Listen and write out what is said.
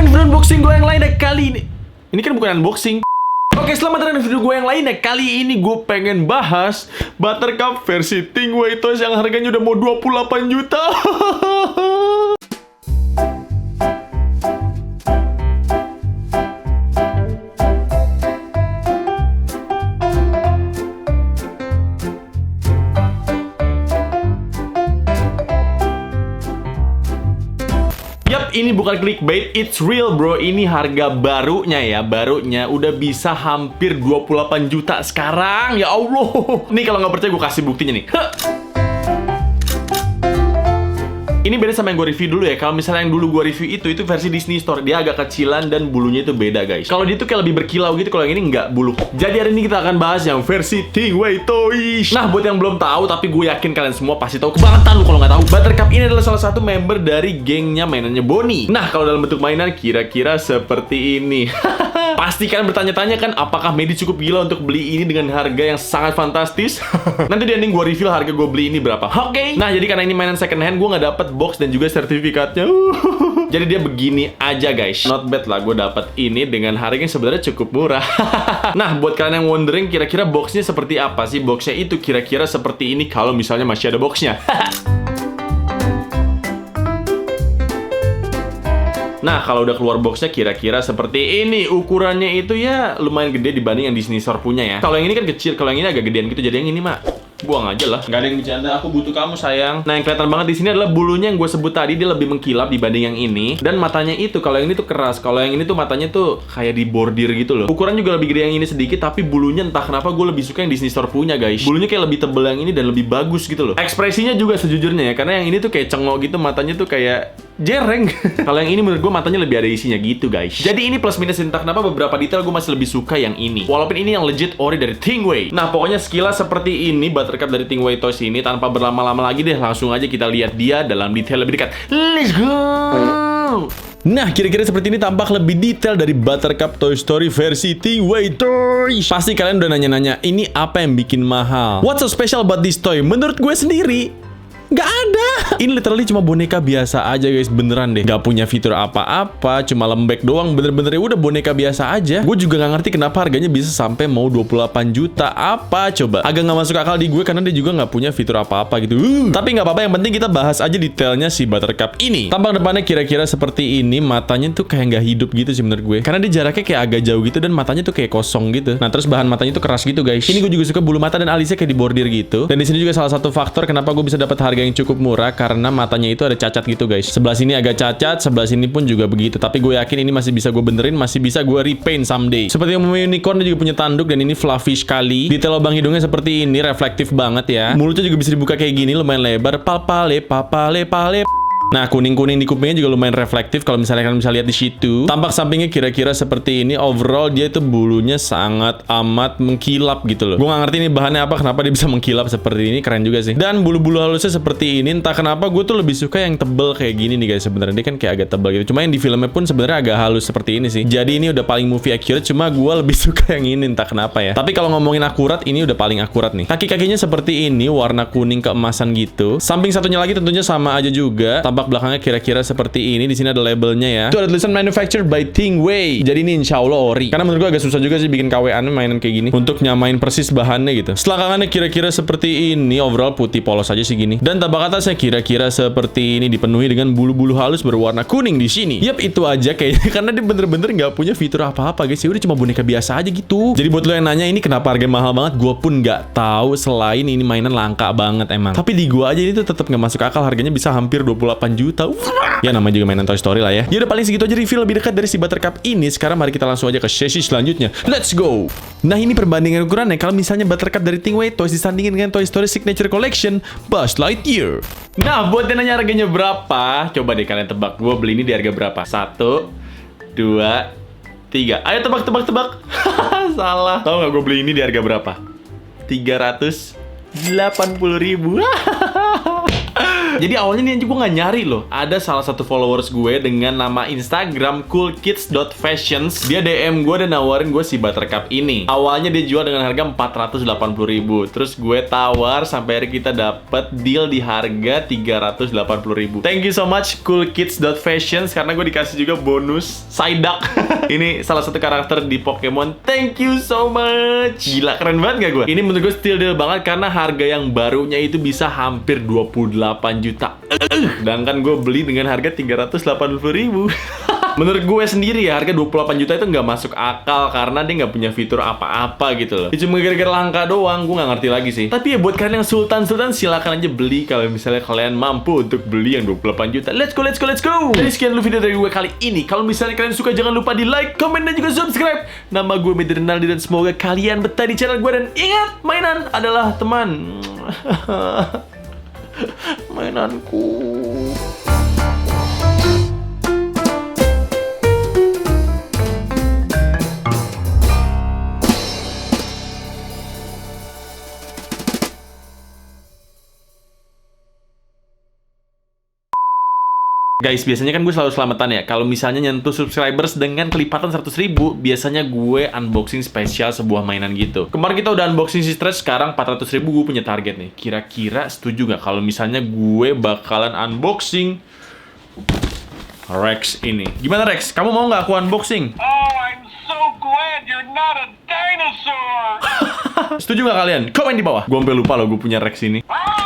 datang di video unboxing gue yang lain ya kali ini. Ini kan bukan unboxing. Oke, selamat datang di video gue yang lain ya. Kali ini gue pengen bahas Buttercup versi Tingwei Toys yang harganya udah mau 28 juta. Ini bukan clickbait, it's real bro. Ini harga barunya ya, barunya udah bisa hampir 28 juta sekarang. Ya Allah. Nih kalau nggak percaya gue kasih buktinya nih. Ini beda sama yang gue review dulu ya. Kalau misalnya yang dulu gue review itu versi Disney Store. Dia agak kecilan dan bulunya itu beda guys. Kalau dia tuh kayak lebih berkilau gitu. Kalau yang ini nggak bulu. Jadi hari ini kita akan bahas yang versi Tingwei Toys. Nah buat yang belum tahu, tapi gue yakin kalian semua pasti tahu. Kebangetan lu kalau nggak tahu. Buttercup ini adalah salah satu member dari gengnya mainannya Bonnie. Nah kalau dalam bentuk mainan kira-kira seperti ini. Pasti kalian bertanya-tanya kan, apakah Medi cukup gila untuk beli ini dengan harga yang sangat fantastis? Nanti di ending gue reveal harga gue beli ini berapa. Oke. Nah jadi karena ini mainan second hand, gue nggak dapet box dan juga sertifikatnya. Jadi dia begini aja guys. Not bad lah, gue dapet ini dengan harganya sebenarnya cukup murah. Nah buat kalian yang wondering kira-kira boxnya seperti apa sih? Boxnya itu kira-kira seperti ini kalau misalnya masih ada boxnya. Nah, kalau udah keluar boxnya kira-kira seperti ini. Ukurannya itu ya lumayan gede dibanding yang Disney Store punya ya. Kalau yang ini kan kecil, kalau yang ini agak gedean gitu. Jadi yang ini mah buang aja lah. Nggak ada yang bercanda, aku butuh kamu sayang. Nah, yang kelihatan banget di sini adalah bulunya yang gue sebut tadi. Dia lebih mengkilap dibanding yang ini. Dan matanya itu, kalau yang ini tuh keras. Kalau yang ini tuh matanya tuh kayak di bordir gitu loh. Ukuran juga lebih gede yang ini sedikit. Tapi bulunya entah kenapa gue lebih suka yang Disney Store punya guys. Bulunya kayak lebih tebel yang ini dan lebih bagus gitu loh. Ekspresinya juga sejujurnya ya. Karena yang ini tuh kayak cengok gitu. Matanya tuh kayak jereng. Kalau yang ini menurut gue matanya lebih ada isinya gitu guys. Jadi ini plus minus entah kenapa beberapa detail gue masih lebih suka yang ini. Walaupun ini yang legit ori dari Tingwei. Nah pokoknya sekilas seperti ini Buttercup dari Tingwei Toys ini. Tanpa berlama-lama lagi deh, langsung aja kita lihat dia dalam detail lebih dekat. Let's go. Nah, kira-kira seperti ini tampak lebih detail dari Buttercup Toy Story versi Tingwei Toys. Pasti kalian udah nanya-nanya, ini apa yang bikin mahal? What's so special about this toy? Menurut gue sendiri nggak ada. Ini literally cuma boneka biasa aja guys, beneran deh. Nggak punya fitur apa-apa, cuma lembek doang. Bener-bener udah boneka biasa aja. Gue juga nggak ngerti kenapa harganya bisa sampai mau 28 juta. Apa coba? Agak nggak masuk akal di gue karena dia juga nggak punya fitur apa-apa gitu. Tapi nggak apa-apa, yang penting kita bahas aja detailnya si Buttercup ini. Tampak depannya kira-kira seperti ini. Matanya tuh kayak nggak hidup gitu sih menurut gue. Karena dia jaraknya kayak agak jauh gitu dan matanya tuh kayak kosong gitu. Nah terus bahan matanya tuh keras gitu guys. Ini gue juga suka bulu mata dan alisnya kayak dibordir gitu. Dan di sini juga salah satu faktor kenapa gue bisa dapat harga yang cukup murah karena matanya itu ada cacat gitu guys. Sebelah sini agak cacat, sebelah sini pun juga begitu. Tapi gue yakin ini masih bisa gue benerin, masih bisa gue repaint someday. Seperti yang unicorn, dia juga punya tanduk dan ini fluffy sekali. Detail lubang hidungnya seperti ini, reflektif banget ya. Mulutnya juga bisa dibuka kayak gini, lumayan lebar. Papale, papale, pale. Nah, kuning-kuning di kupingnya juga lumayan reflektif kalau misalnya kalian bisa lihat di situ. Tampak sampingnya kira-kira seperti ini. Overall dia itu bulunya sangat amat mengkilap gitu loh. Gue gak ngerti ini bahannya apa, kenapa dia bisa mengkilap seperti ini, keren juga sih. Dan bulu-bulu halusnya seperti ini. Entah kenapa gue tuh lebih suka yang tebel kayak gini nih guys. Sebenarnya dia kan kayak agak tebel gitu. Cuma yang di filmnya pun sebenarnya agak halus seperti ini sih. Jadi ini udah paling movie accurate. Cuma gue lebih suka yang ini, entah kenapa ya. Tapi kalau ngomongin akurat, ini udah paling akurat nih. Kaki-kakinya seperti ini, warna kuning keemasan gitu. Samping satunya lagi tentunya sama aja juga. Tampak belakangnya kira-kira seperti ini. Di sini ada labelnya ya. Itu ada tulisan manufactured by Tingwei. Jadi ini insya Allah ori. Karena menurut gue agak susah juga sih bikin KW-an mainan kayak gini untuk nyamain persis bahannya gitu. Selangkangannya kira-kira seperti ini. Overall putih polos aja sih gini. Dan tabak atasnya kira-kira seperti ini, dipenuhi dengan bulu-bulu halus berwarna kuning di sini. Yap, itu aja kayaknya. Karena dia bener-bener nggak punya fitur apa-apa guys. Ya udah cuma boneka biasa aja gitu. Jadi buat lo yang nanya ini kenapa harga mahal banget, gue pun nggak tahu selain ini mainan langka banget emang. Tapi di gue aja ini tuh tetap nggak masuk akal, harganya bisa hampir 28 juta. Ya namanya juga mainan Toy Story lah ya. Yaudah paling segitu aja review lebih dekat dari si Buttercup ini. Sekarang mari kita langsung aja ke sesi selanjutnya. Let's go. Nah ini perbandingan ukurannya. Kalau misalnya Buttercup dari Tingwei Toys disandingin dengan Toy Story Signature Collection Buzz Lightyear. Nah buat yang nanya harganya berapa, coba deh kalian tebak. Gue beli ini di harga berapa? 1, 2, 3. Ayo tebak. Salah. Tahu nggak gue beli ini di harga berapa? 380.000. Jadi awalnya nih gue nggak nyari loh. Ada salah satu followers gue dengan nama Instagram coolkids.fashions. Dia DM gue dan nawarin gue si Buttercup ini. Awalnya dia jual dengan harga 480.000. Terus gue tawar sampai akhirnya kita dapet deal di harga 380.000. Thank you so much coolkids.fashions karena gue dikasih juga bonus Psyduck. Ini salah satu karakter di Pokemon. Thank you so much. Gila, keren banget gak gue? Ini menurut gue steal deal banget karena harga yang barunya itu bisa hampir 28 juta. Sedangkan gue beli dengan harga 380.000. Menurut gue sendiri ya, harga 28 juta itu nggak masuk akal karena dia nggak punya fitur apa-apa gitu loh. Cuma gara-gara langka doang, gue nggak ngerti lagi sih. Tapi ya buat kalian yang sultan-sultan silakan aja beli kalau misalnya kalian mampu untuk beli yang 28 juta. Let's go, let's go, let's go! Jadi sekian dulu video dari gue kali ini. Kalau misalnya kalian suka jangan lupa di like, comment, dan juga subscribe. Nama gue Mehdi Renaldi dan semoga kalian betah di channel gue. Dan ingat, mainan adalah teman. Mainanku. Guys, biasanya kan gue selalu selamatan ya. Kalau misalnya nyentuh subscribers dengan kelipatan 100.000, biasanya gue unboxing spesial sebuah mainan gitu. Kemarin kita udah unboxing si Stretch, sekarang 400.000 gue punya target nih. Kira-kira setuju gak kalau misalnya gue bakalan unboxing Rex ini? Gimana Rex? Kamu mau gak aku unboxing? Oh, I'm so glad you're not a dinosaur! Setuju gak kalian? Komen di bawah. Gue sampai lupa loh gue punya Rex ini. Ah!